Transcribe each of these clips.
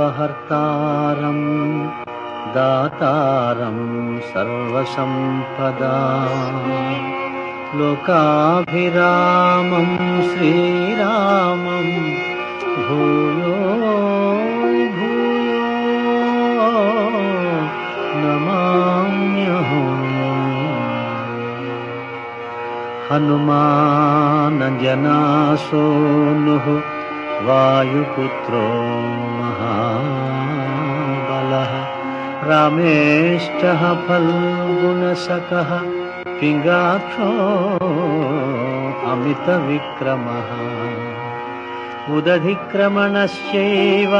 ఆపదామపహర్తారం దాతారం సర్వసంపదాం లోకాభిరామం శ్రీరామం భూయో భూయో నమామ్యహం. హనుమానజనాసూనుః వాయుపుత్రో మహాబలః రామేష్టః ఫల్గుణసఖః పింగాక్షో అమితవిక్రమః ఉదధిక్రమణశ్చైవ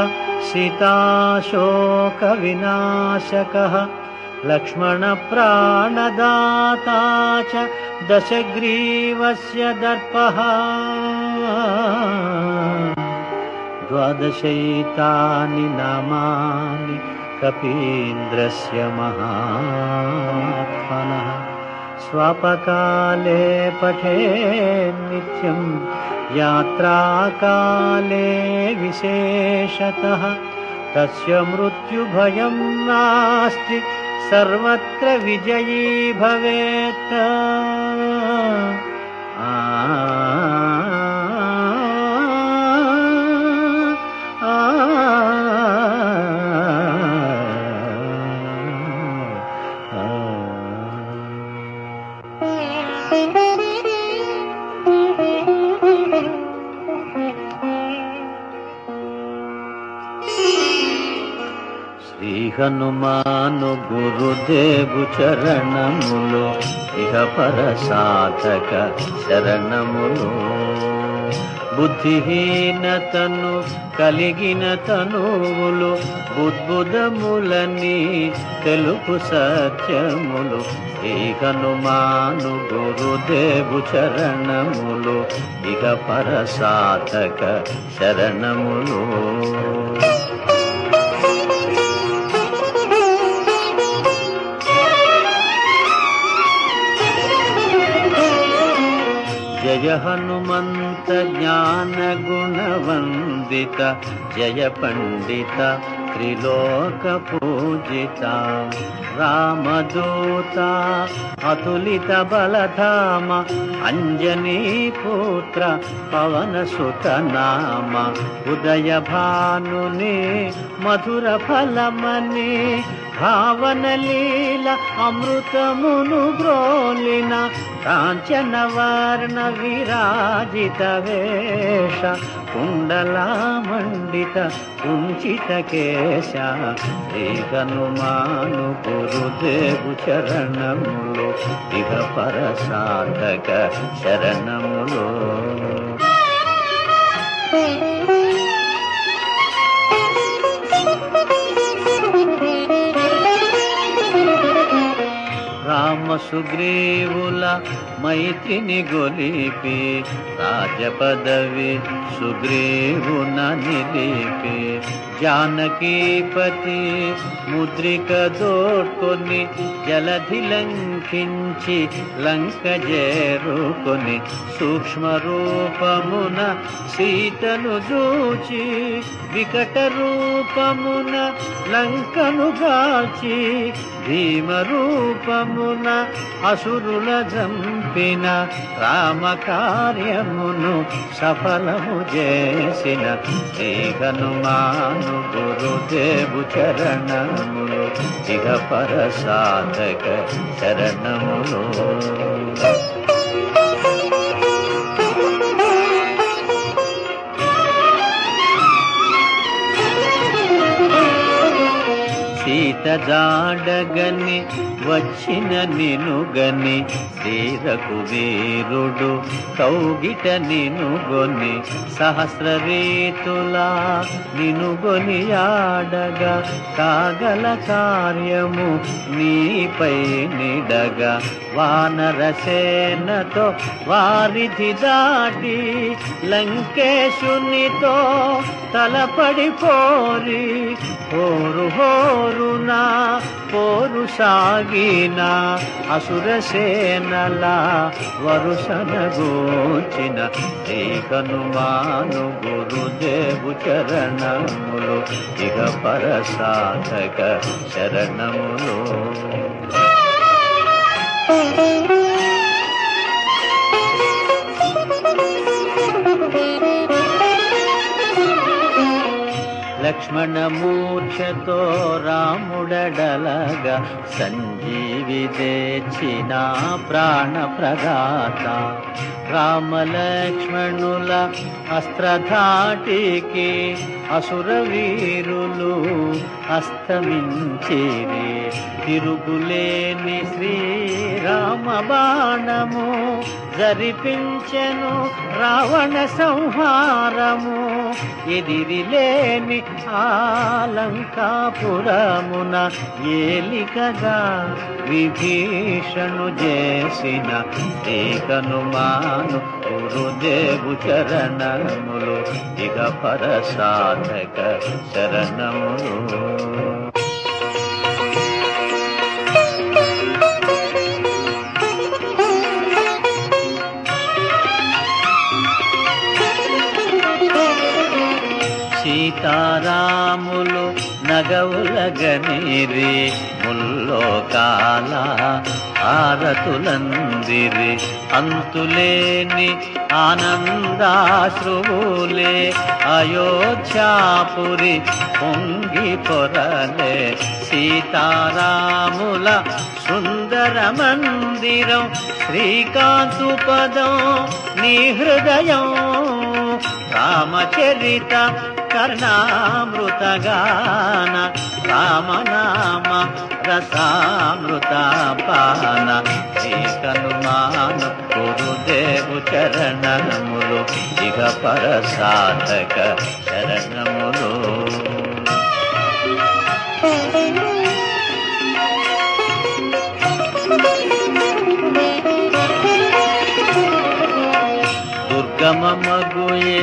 సీతాశోకవినాశకః లక్ష్మణప్రాణదాతా చ దశగ్రీవస్య దర్పః ద్వాదశైతాని నామాని కపీంద్రస్య మహాత్మనః స్వాపకాలే పఠేన్ నిత్యం యాత్రాకాలే విశేషతః తస్య మృత్యుభయం నాస్తి సర్వత్ర విజయీ భవేత్. శ్రీ హనుమాను గురుదేవు చరణములు ఇహ పర సాధక శరణములు. బుద్ధిహీనతను కలిగిన తనువులు బుద్బుదములని తెలుపు సత్యములు. శ్రీ హనుమాను గురుదేవు చరణములు ఇహ పర సాధక శరణములు. జయ హనుమంత జ్ఞాన గుణవందిత జయ పండిత త్రిలోక పూజిత రామదూత అతులిత బలధామ అంజనీ పుత్ర పవన సుత నామ ఉదయ భానుని మధుర ఫలమని భావన లీల అమృతమును బ్రోలిన కాంచన వర్ణ విరాజిత వేష కుండలామండిత కుంచిత కేశ. శ్రీ హనుమాను గురుదేవు చరణములు ఇహ పర సాధక శరణములు. రామ సుగ్రీవుల మైత్రిని గొలిపి రాజపదవి సుగ్రీవున నిలిపి జానకీపతి ముద్రిక దోడ్కొని జలధి లంకించి లంక చేరుకొని సూక్ష్మ రూపమున సీతను చూచి వికట రూపమున లంకను గాల్చి భీమ రూపమున అసురుల జంపిన రామ కార్యమును సఫలము చేసిన శ్రీ హనుమాను గురుదేవు చరణములు ఇహ పర సాధక శరణములు. సీత జాడగని వచ్చిన నినుగని శ్రీ రఘువీరుడు కౌగిట నినుగొని సహస్ర రీతులా నినుగొని ఆడగా కాగల కార్యము నీపై నిడగా వానరసేనతో వారిధి దాటి లంకేశునితో తలపడి పోరి హోరు హోరున పోరు సాగిన అసురసేనల వరుసనగూచిన శ్రీ హనుమాను గురుదేవు చరణములు ఇహ పరసాధక శరణములు. లక్ష్మణమూర్ఛతో రాముడడలగా సంజీవి తెచ్చిన ప్రాణప్రదాత. రామలక్ష్మణుల అస్త్రధాటికి అసురవీరులు అస్తమించిరి. తిరుగులేని శ్రీరామ బాణము జరిపించెను రావణ సంహారము. ఎదిరిలేని ఆలంకాపురమున ఏలికగా విభీషణు చేసిన శ్రీ హనుమాను గురుదేవు చరణములు ఇక పరసాధక శరణములు. సీతారాములు నగవులగనిరి ముల్లోకాల ఆరతులందిరి. అంతులేని ఆనందాశ్రువులే అయోధ్యాపురి పొంగి పొరలే. సీతారాముల సుందర మందిరం శ్రీకాంతు పదం నీ హృదయం. రామచరిత కర్ణామృతగాన రామనామ రసామృత పాన. శ్రీ హనుమాను గురుదేవు చరణములు ఇహ పరసాధక శరణములు. దుర్గమమగుయే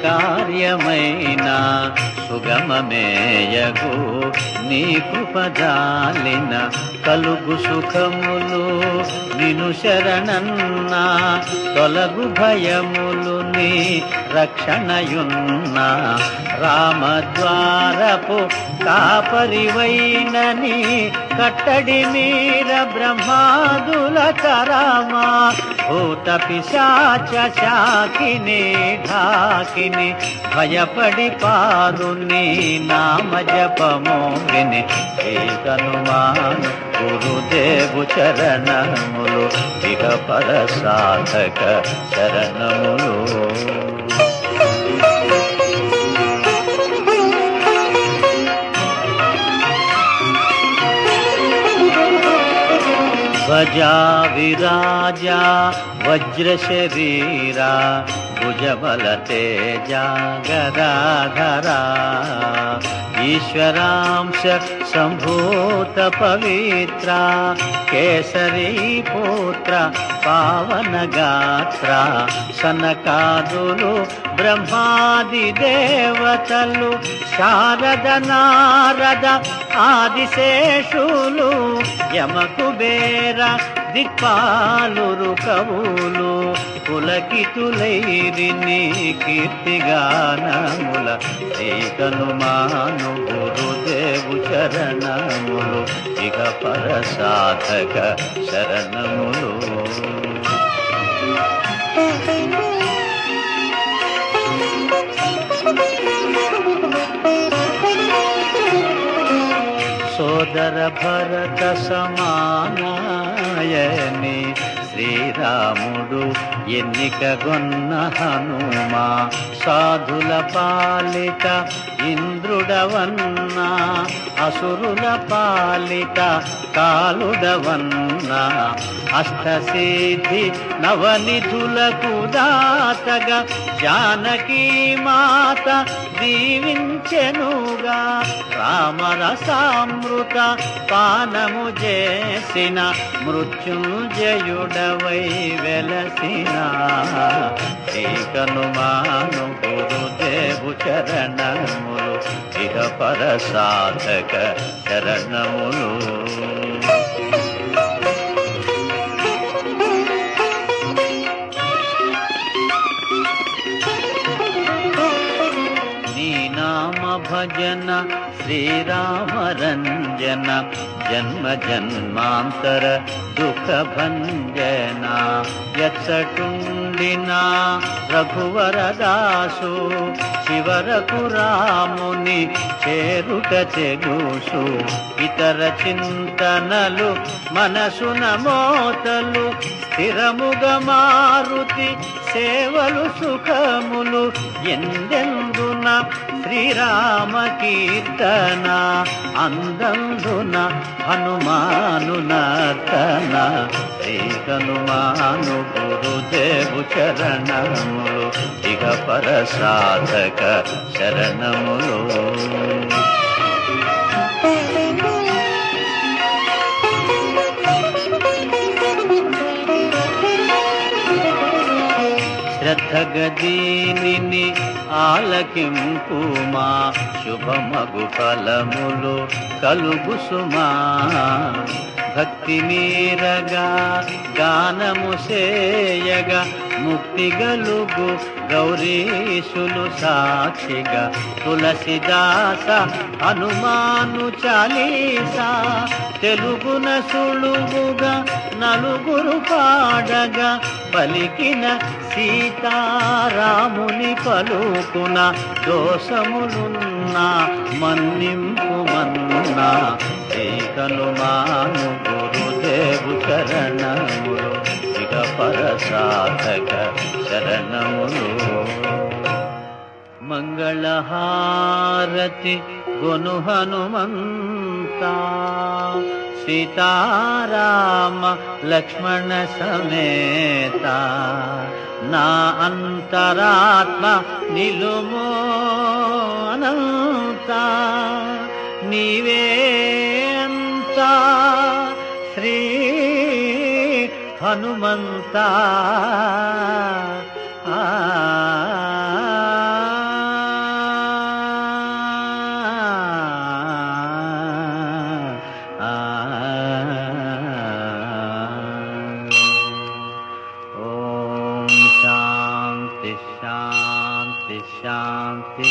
కార్యమైన సుగమమేయగు నీ కృపజాలిన. కలుగు సుఖములు నిను శరణన్నా తొలగు భయములు నీ రక్షణయున్నా. రామద్వారపు కాపరివైనని కట్టడి మీర బ్రహ్మాదుల కరామా. భూత పిశాచ శాకిని ఢాకిని భయపడి పారు నీ నామ జపము విని. శ్రీ హనుమాను గురుదేవు చరణములు ఇహ పరసాధక శరణములు. ధ్వజా విరాజా వజ్ర శరీరా భుజబల తేజ గదాధరా. ఈశ్వరాంశ సంభూత పవిత్ర కేసరీ పుత్ర పావన గాత్ర. సనకాదులు బ్రహ్మాది దేవతలు శారద నారద ఆదిశేషులు యమకుబేర దిక్పాలురు కవులు పులకితులైరి నీ కీర్తిగానముల. శ్రీ హనుమాను గురుదేవు చరణములు ఇక పరసాధక శరణములు. సోదర భరత సమానాయని శ్రీరాముడు ఎన్నికగొన్న హనుమా. సాధుల పాలిట ఇంద్రుడవన్నా అసురుల పాలిట కాలుడవన్నా. అష్టసిద్ధి నవనిధులకు దాతగా జానకీ మాత దీవించెనుగా. రామరసామృత పానము చేసిన మృత్యుంజయుడ కొండవై వెలసిన శ్రీకనుమాను గురుదేవు చరణములు ఇహ పర సాధక చరణములు. భజన శ్రీరామరంజన జన్మ జన్మాంతర దుఃఖ భంజన ఎచ్చటుండినా రఘువరదాసు చివరకు రాముని చేరుట చెగుసు. ఇతర చింతనలు మనసున మోతలు స్థిరముగా మారుతి సేవలు సుఖములు ఎందెందున శ్రీరామ కీర్తన అందందున హనుమాను నర్తన. శ్రీ హనుమాను గురుదేవు చరణములు ఇహ పర సాధక శరణములు. శ్రద్ధగదీనిని ఆలకింపుమా శుభమగు ఫలములు కలుగు సుమా. భక్తి మీరగా గానము సేయగా ముక్తి గలుగు గౌరీశులు సాక్షిగా. తులసిదాస హనుమాను చాలీసా తెలుగున సులువుగా నలుగురు పాడగా పలికిన సీతారాముని పలుకున దోషములున్నా మన్నింపుమన్నా. శ్రీ హనుమాను గురుదేవు చరణములు ఇక పర సాధక శరణములు. మంగళహారతి గొను హనుమంతా సీతారామ లక్ష్మణ సమేత. నా అంతరాత్మ నిలుమో అనంత నీవే అంతా శ్రీ హనుమంతా. ఓం శాంతి శాంతి శాంతి.